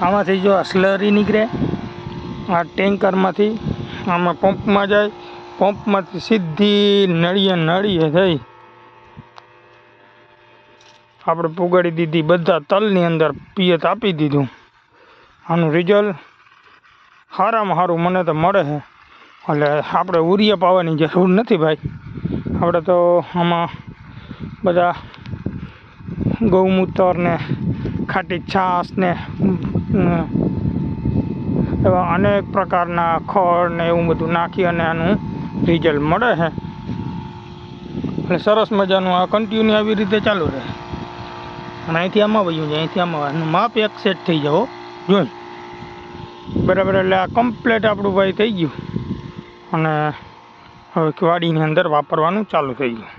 આમાંથી જો આ સ્લરી નીકળે આ ટેન્કરમાંથી, આમાં પંપમાં જાય, પંપમાંથી સીધી નળીએ થઈ આપણે પુગાડી દીધી બધા તલની અંદર પિયત આપી દીધું. આનું રિઝલ્ટ સારામાં સારું મને તો મળે છે. એટલે આપણે ઉરિયા પાવાની જરૂર નથી ભાઈ. આપણે તો આમાં બધા ગૌમૂત્ર ને ખાટી છાશ ને એવા અનેક પ્રકારના ખડ ને એવું બધું નાખી અને આનું રિઝલ્ટ મળે છે. એટલે સરસ મજાનું આ કન્ટિન્યુ આવી રીતે ચાલુ રહે. અને અહીંથી આમાં વયું જાય, અહીંથી આમાં માપ એક સેટ થઈ જાવ જોઈ બરાબર. એટલે આ કમ્પ્લેટ આપણું ભાઈ થઈ ગયું અને હવે વાડીની અંદર વાપરવાનું ચાલુ થઈ ગયું.